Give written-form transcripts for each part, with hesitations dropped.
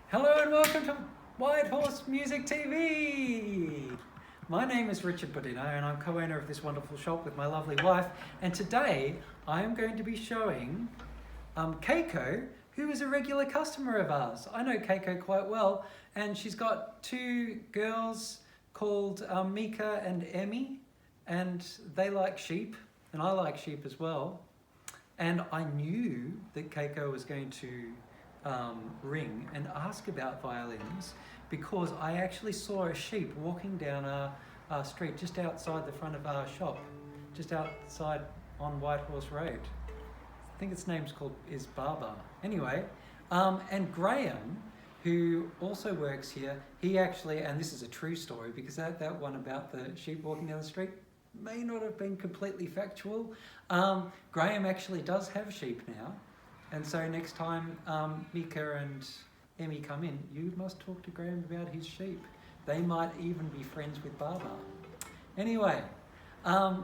Hello and welcome to White Horse Music TV. My name is Richard Bodino and I'm co-owner of this wonderful shop with my lovely wife. And today I am going to be showing Keiko, who is a regular customer of ours. I know Keiko quite well, and she's got two girls called Mika and Emmy, and they like sheep, and I like sheep as well. And I knew that Keiko was going to ring and ask about violins because I actually saw a sheep walking down our street just outside the front of our shop, just outside on White Horse Road. I think its name's is Baba. Anyway, and Graham, who also works here, he actually, and this is a true story because that one about the sheep walking down the street may not have been completely factual. Graham actually does have sheep now. And so next time Mika and Emmy come in, you must talk to Graham about his sheep. They might even be friends with Baba. Anyway,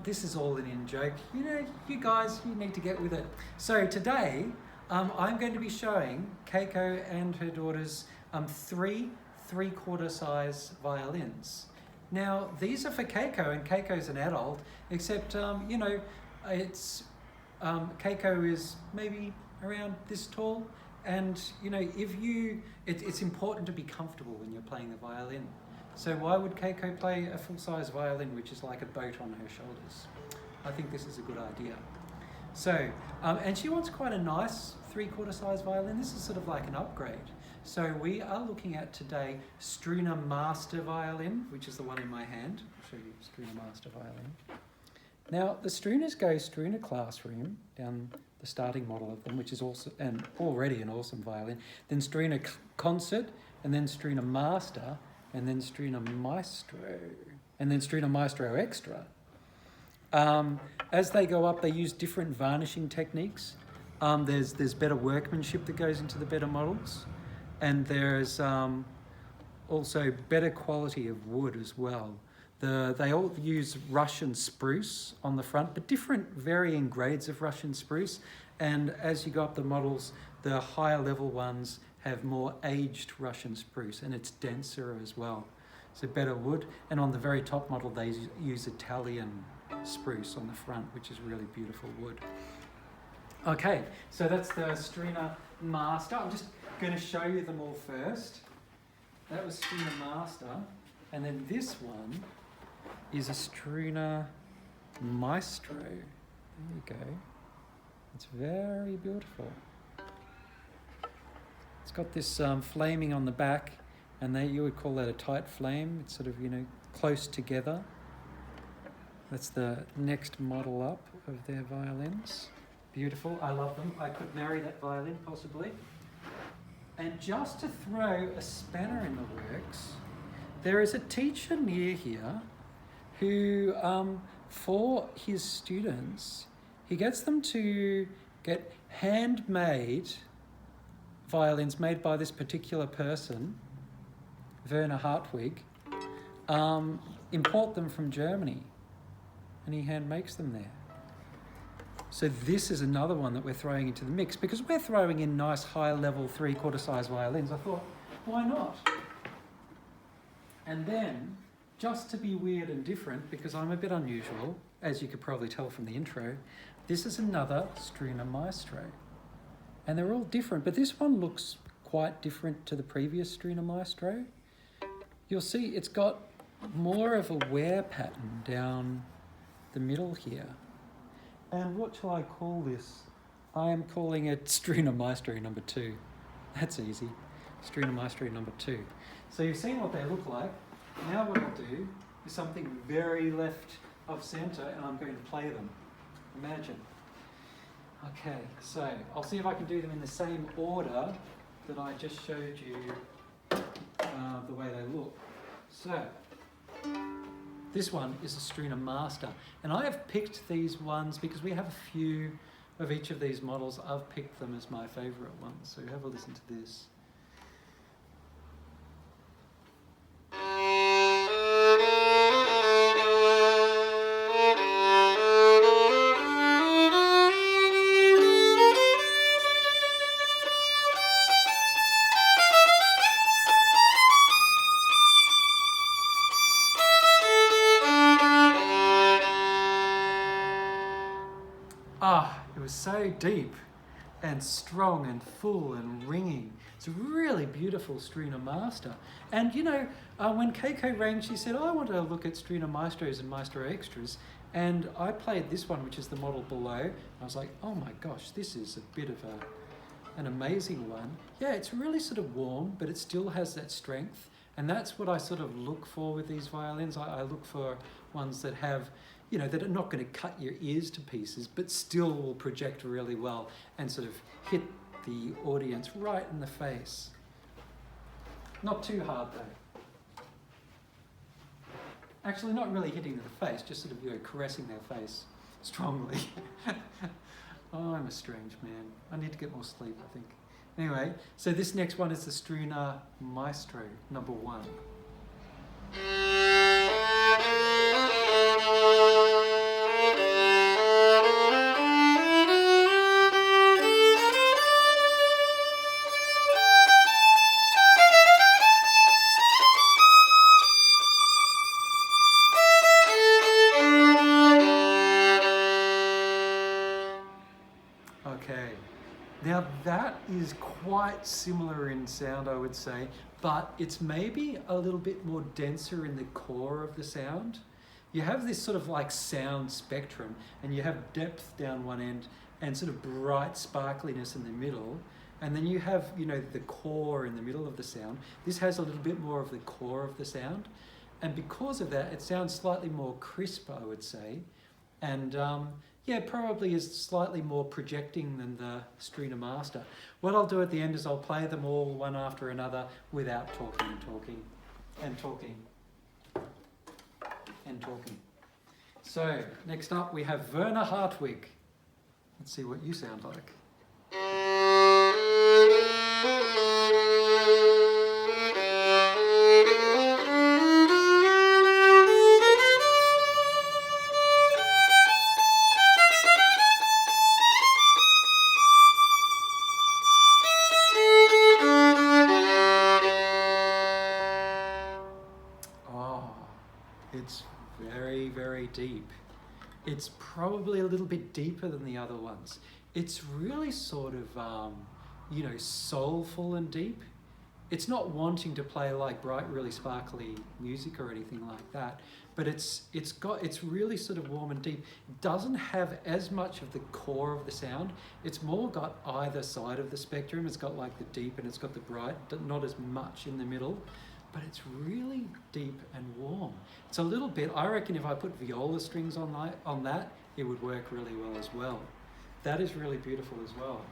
this is all an in-joke. You know, you guys, you need to get with it. So today, I'm going to be showing Keiko and her daughters three-quarter size violins. Now, these are for Keiko, and Keiko's an adult, except, you know, Keiko is maybe around this tall, and you know, it's important to be comfortable when you're playing the violin. So why would Keiko play a full-size violin, which is like a boat on her shoulders? I think this is a good idea. So, and she wants quite a nice three-quarter size violin. This is sort of like an upgrade. So we are looking at today Struna Master violin, which is the one in my hand. I'll show you Struna Master violin. Now, the Strunas go Struna Classroom, down the starting model of them, which is also already an awesome violin, then Struna Concert, and then Struna Master, and then Struna Maestro, and then Struna Maestro Extra. As they go up, they use different varnishing techniques. There's better workmanship that goes into the better models, and there's also better quality of wood as well. They all use Russian spruce on the front, but different varying grades of Russian spruce. And as you go up the models, the higher level ones have more aged Russian spruce, and it's denser as well. So better wood. And on the very top model, they use Italian spruce on the front, which is really beautiful wood. Okay, so that's the Struna Master. I'm just going to show you them all first. That was Struna Master. And then this one is a Struna Maestro. There you go. It's very beautiful. It's got this flaming on the back, and you would call that a tight flame. It's sort of, you know, close together. That's the next model up of their violins. Beautiful. I love them. I could marry that violin, possibly. And just to throw a spanner in the works, there is a teacher near here who, for his students, he gets them to get handmade violins made by this particular person, Werner Hartwig, import them from Germany, and he hand makes them there. So this is another one that we're throwing into the mix because we're throwing in nice high-level three-quarter size violins. I thought, why not? And then, just to be weird and different, because I'm a bit unusual, as you could probably tell from the intro, this is another Struna Maestro. And they're all different, but this one looks quite different to the previous Struna Maestro. You'll see it's got more of a wear pattern down the middle here. And what shall I call this? I am calling it Struna Maestro number 2. That's easy. Struna Maestro number 2. So you've seen what they look like. Now what I'll do is something very left of center, and I'm going to play them. Imagine. Okay, so I'll see if I can do them in the same order that I just showed you the way they look. So, this one is a Struna Master, and I have picked these ones because we have a few of each of these models. I've picked them as my favorite ones, so have a listen to this. so deep and strong and full and ringing. It's a really beautiful Struna Master. And you know, when Keiko rang, she said, I want to look at Struna Maestros and Maestro Extras. And I played this one, which is the model below. I was like, oh my gosh, this is a bit of an amazing one. Yeah, it's really sort of warm, but it still has that strength. And that's what I sort of look for with these violins. I look for ones that have, you know, that are not going to cut your ears to pieces, but still will project really well and sort of hit the audience right in the face. Not too hard though. Actually, not really hitting the face, just sort of, you know, caressing their face strongly. Oh, I'm a strange man. I need to get more sleep, I think. Anyway, so this next one is the Struna Maestro, number 1. Okay, now that is quite similar in sound, I would say, but it's maybe a little bit more denser in the core of the sound. You have this sort of like sound spectrum, and you have depth down one end and sort of bright sparkliness in the middle, and then you have, you know, the core in the middle of the sound. This has a little bit more of the core of the sound, and because of that, it sounds slightly more crisp, I would say, and yeah, probably is slightly more projecting than the Struna Master. What I'll do at the end is I'll play them all one after another without talking and talking and talking and talking. So next up we have Werner Hartwig. Let's see what you sound like. It's very, very deep. It's probably a little bit deeper than the other ones. It's really sort of, you know, soulful and deep. It's not wanting to play like bright, really sparkly music or anything like that, but it's really sort of warm and deep. It doesn't have as much of the core of the sound. It's more got either side of the spectrum. It's got like the deep and it's got the bright, not as much in the middle. But it's really deep and warm. It's a little bit, I reckon if I put viola strings on that, it would work really well as well. That is really beautiful as well.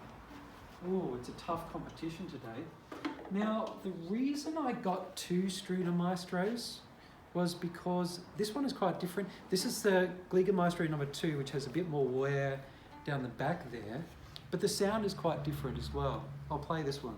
Oh, it's a tough competition today. Now, the reason I got 2 Struna Maestros was because this one is quite different. This is the Gliga Maestro number 2, which has a bit more wear down the back there, but the sound is quite different as well. I'll play this one.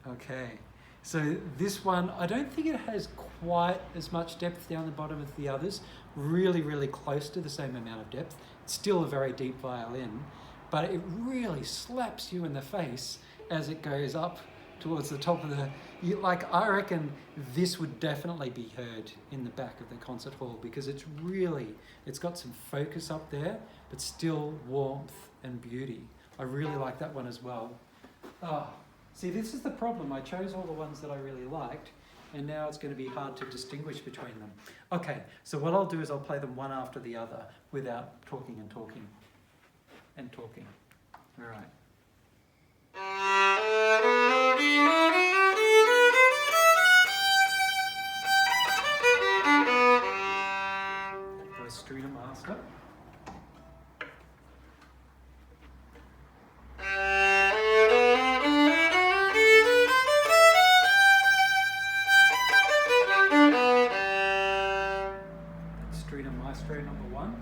Okay, so this one, I don't think it has quite as much depth down the bottom as the others, really, really close to the same amount of depth. It's still a very deep violin, but it really slaps you in the face as it goes up towards the top of the, like, I reckon this would definitely be heard in the back of the concert hall because it's got some focus up there, but still warmth and beauty. I really like that one as well. Oh. See, this is the problem. I chose all the ones that I really liked, and now it's going to be hard to distinguish between them. Okay, so what I'll do is I'll play them one after the other without talking and talking and talking. All right. Go Struna Master. Maestro number 1.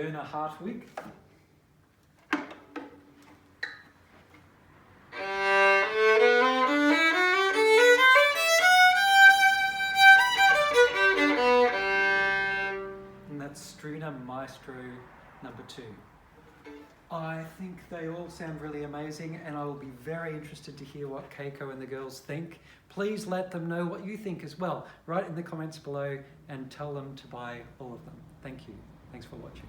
Werner Hartwig. And that's Struna Maestro number 2. I think they all sound really amazing, and I will be very interested to hear what Keiko and the girls think. Please let them know what you think as well. Write in the comments below and tell them to buy all of them. Thank you. Thanks for watching.